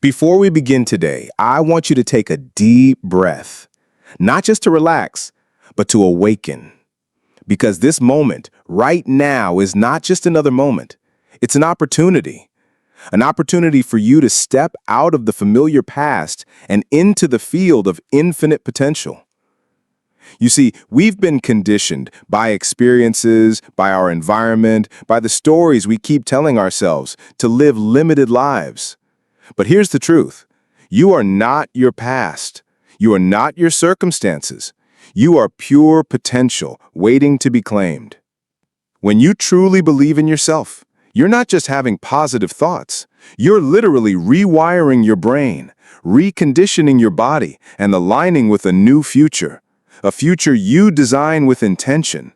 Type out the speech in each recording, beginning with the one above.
Before we begin today, I want you to take a deep breath, not just to relax, but to awaken. Because this moment, right now, is not just another moment. It's an opportunity for you to step out of the familiar past and into the field of infinite potential. You see, we've been conditioned by experiences, by our environment, by the stories we keep telling ourselves to live limited lives. But here's the truth. You are not your past. You are not your circumstances. You are pure potential waiting to be claimed. When you truly believe in yourself, you're not just having positive thoughts. You're literally rewiring your brain, reconditioning your body, and aligning with a new future. A future you design with intention.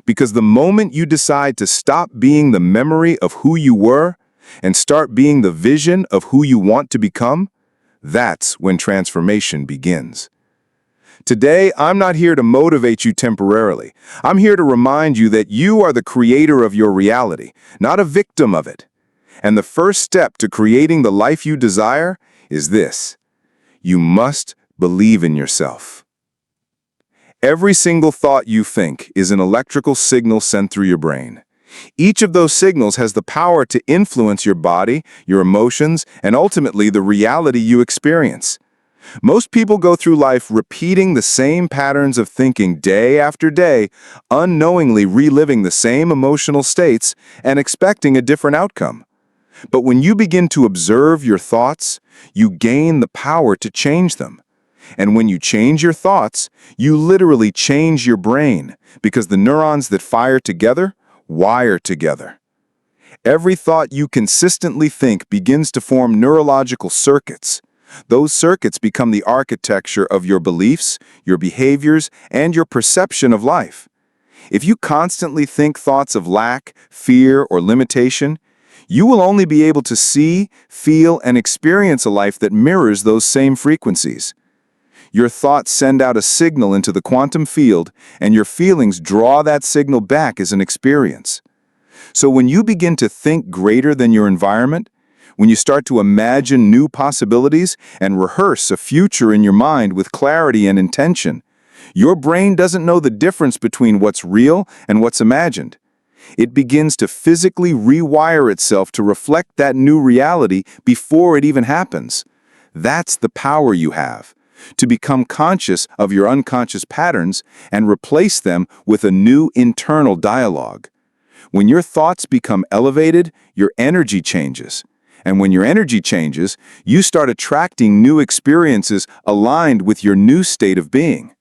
Because the moment you decide to stop being the memory of who you were and start being the vision of who you want to become, that's when transformation begins. Today, I'm not here to motivate you temporarily. I'm here to remind you that you are the creator of your reality, not a victim of it. And the first step to creating the life you desire is this. You must believe in yourself. Every single thought you think is an electrical signal sent through your brain. Each of those signals has the power to influence your body, your emotions, and ultimately the reality you experience. Most people go through life repeating the same patterns of thinking day after day, unknowingly reliving the same emotional states and expecting a different outcome. But when you begin to observe your thoughts, you gain the power to change them. And when you change your thoughts, you literally change your brain because the neurons that fire together wire together. Every thought you consistently think begins to form neurological circuits. Those circuits become the architecture of your beliefs, your behaviors, and your perception of life. If you constantly think thoughts of lack, fear, or limitation, you will only be able to see, feel, and experience a life that mirrors those same frequencies. Your thoughts send out a signal into the quantum field, and your feelings draw that signal back as an experience. So when you begin to think greater than your environment, when you start to imagine new possibilities and rehearse a future in your mind with clarity and intention, your brain doesn't know the difference between what's real and what's imagined. It begins to physically rewire itself to reflect that new reality before it even happens. That's the power you have. To become conscious of your unconscious patterns and replace them with a new internal dialogue. When your thoughts become elevated, your energy changes. And when your energy changes, you start attracting new experiences aligned with your new state of being.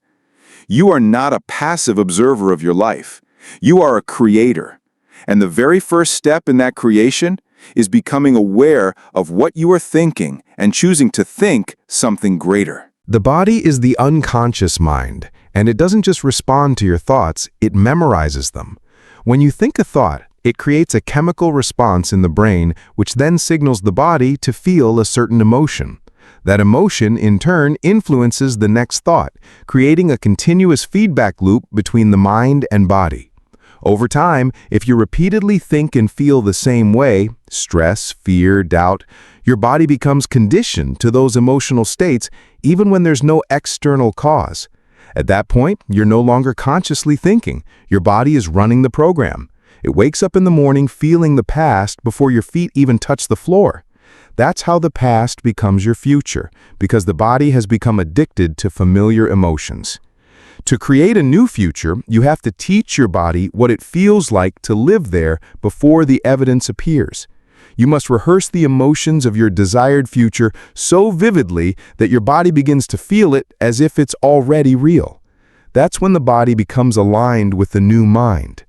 You are not a passive observer of your life. You are a creator. And the very first step in that creation is becoming aware of what you are thinking and choosing to think something greater. The body is the unconscious mind, and it doesn't just respond to your thoughts, it memorizes them. When you think a thought, it creates a chemical response in the brain, which then signals the body to feel a certain emotion. That emotion, in turn, influences the next thought, creating a continuous feedback loop between the mind and body. Over time, if you repeatedly think and feel the same way, stress, fear, doubt, your body becomes conditioned to those emotional states even when there's no external cause. At that point, you're no longer consciously thinking. Your body is running the program. It wakes up in the morning feeling the past before your feet even touch the floor. That's how the past becomes your future, because the body has become addicted to familiar emotions. To create a new future, you have to teach your body what it feels like to live there before the evidence appears. You must rehearse the emotions of your desired future so vividly that your body begins to feel it as if it's already real. That's when the body becomes aligned with the new mind.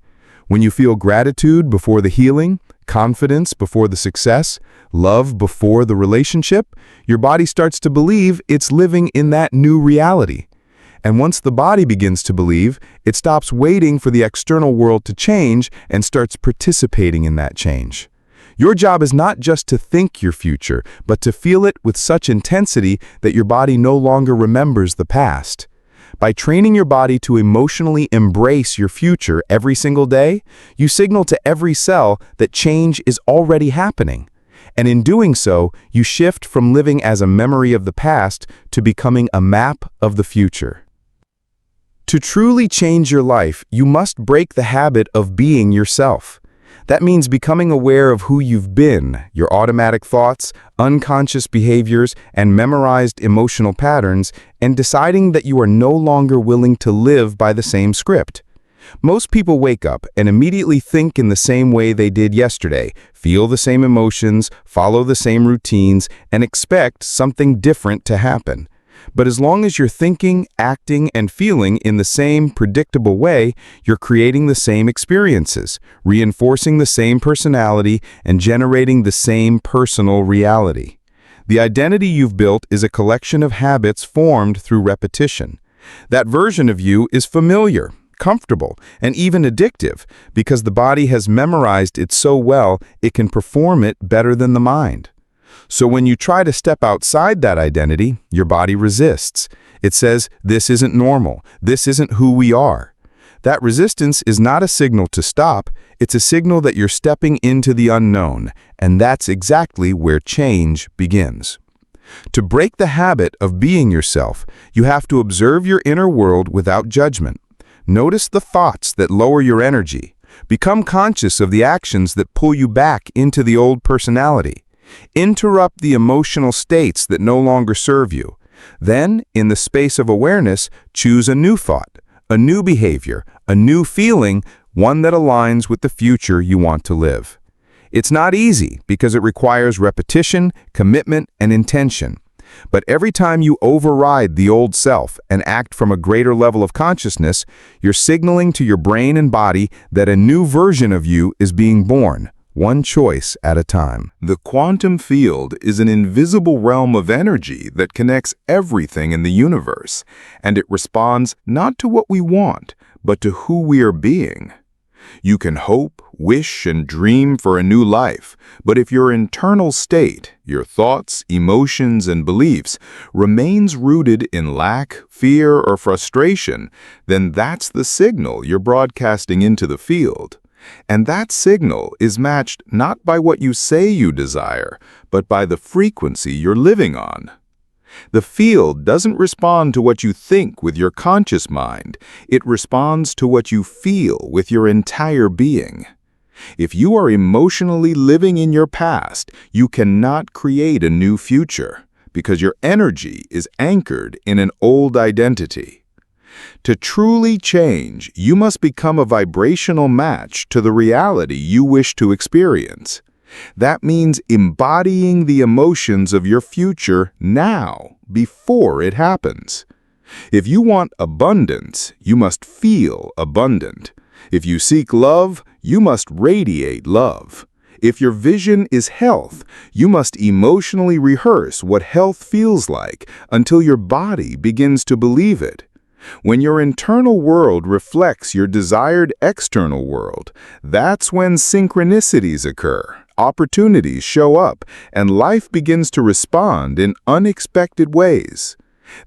When you feel gratitude before the healing, confidence before the success, love before the relationship, your body starts to believe it's living in that new reality. And once the body begins to believe, it stops waiting for the external world to change and starts participating in that change. Your job is not just to think your future, but to feel it with such intensity that your body no longer remembers the past. By training your body to emotionally embrace your future every single day, you signal to every cell that change is already happening. And in doing so, you shift from living as a memory of the past to becoming a map of the future. To truly change your life, you must break the habit of being yourself. That means becoming aware of who you've been, your automatic thoughts, unconscious behaviors, and memorized emotional patterns, and deciding that you are no longer willing to live by the same script. Most people wake up and immediately think in the same way they did yesterday, feel the same emotions, follow the same routines, and expect something different to happen. But as long as you're thinking, acting, and feeling in the same predictable way, you're creating the same experiences, reinforcing the same personality, and generating the same personal reality. The identity you've built is a collection of habits formed through repetition. That version of you is familiar, comfortable, and even addictive because the body has memorized it so well it can perform it better than the mind. So when you try to step outside that identity, your body resists. It says, this isn't normal. This isn't who we are. That resistance is not a signal to stop. It's a signal that you're stepping into the unknown, and that's exactly where change begins. To break the habit of being yourself, you have to observe your inner world without judgment. Notice the thoughts that lower your energy. Become conscious of the actions that pull you back into the old personality. Interrupt the emotional states that no longer serve you. Then, in the space of awareness, choose a new thought, a new behavior, a new feeling, one that aligns with the future you want to live. It's not easy because it requires repetition, commitment, and intention. But every time you override the old self and act from a greater level of consciousness, you're signaling to your brain and body that a new version of you is being born, one choice at a time. The quantum field is an invisible realm of energy that connects everything in the universe, and it responds not to what we want, but to who we are being. You can hope, wish, and dream for a new life, but if your internal state, your thoughts, emotions, and beliefs, remains rooted in lack, fear, or frustration, then that's the signal you're broadcasting into the field. And that signal is matched not by what you say you desire, but by the frequency you're living on. The field doesn't respond to what you think with your conscious mind. It responds to what you feel with your entire being. If you are emotionally living in your past, you cannot create a new future because your energy is anchored in an old identity. To truly change, you must become a vibrational match to the reality you wish to experience. That means embodying the emotions of your future now, before it happens. If you want abundance, you must feel abundant. If you seek love, you must radiate love. If your vision is health, you must emotionally rehearse what health feels like until your body begins to believe it. When your internal world reflects your desired external world, that's when synchronicities occur, opportunities show up, and life begins to respond in unexpected ways.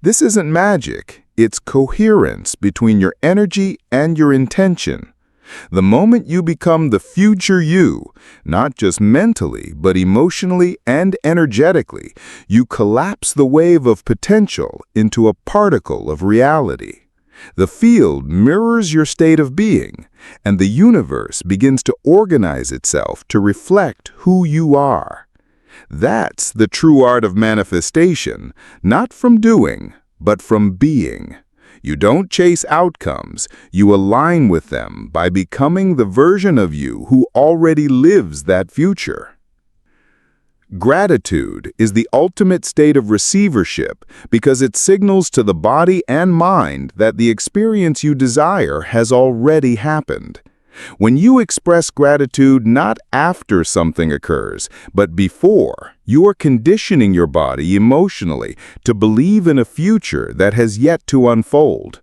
This isn't magic, it's coherence between your energy and your intention. The moment you become the future you, not just mentally, but emotionally and energetically, you collapse the wave of potential into a particle of reality. The field mirrors your state of being, and the universe begins to organize itself to reflect who you are. That's the true art of manifestation, not from doing, but from being. You don't chase outcomes, you align with them by becoming the version of you who already lives that future. Gratitude is the ultimate state of receivership because it signals to the body and mind that the experience you desire has already happened. When you express gratitude not after something occurs, but before, you are conditioning your body emotionally to believe in a future that has yet to unfold.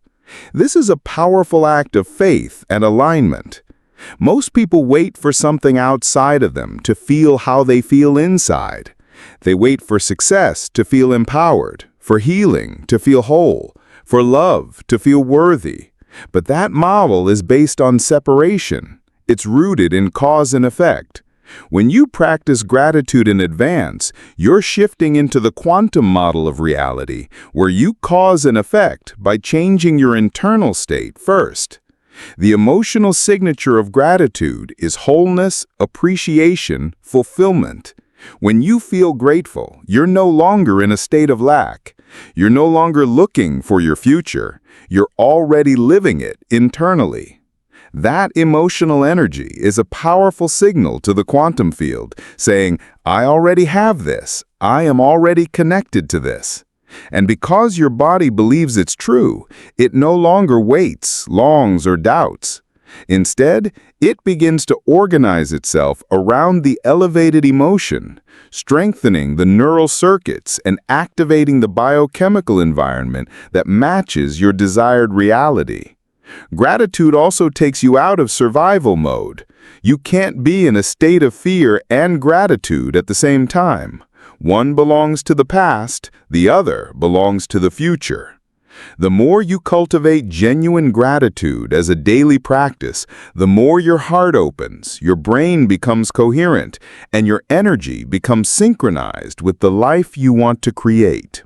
This is a powerful act of faith and alignment. Most people wait for something outside of them to feel how they feel inside. They wait for success to feel empowered, for healing to feel whole, for love to feel worthy. But that model is based on separation. It's rooted in cause and effect. When you practice gratitude in advance, you're shifting into the quantum model of reality, where you cause and effect by changing your internal state first. The emotional signature of gratitude is wholeness, appreciation, fulfillment. When you feel grateful, you're no longer in a state of lack. You're no longer looking for your future. You're already living it internally. That emotional energy is a powerful signal to the quantum field, saying, I already have this. I am already connected to this. And because your body believes it's true, it no longer waits, longs, or doubts. Instead, it begins to organize itself around the elevated emotion, strengthening the neural circuits and activating the biochemical environment that matches your desired reality. Gratitude also takes you out of survival mode. You can't be in a state of fear and gratitude at the same time. One belongs to the past, the other belongs to the future. The more you cultivate genuine gratitude as a daily practice, the more your heart opens, your brain becomes coherent, and your energy becomes synchronized with the life you want to create.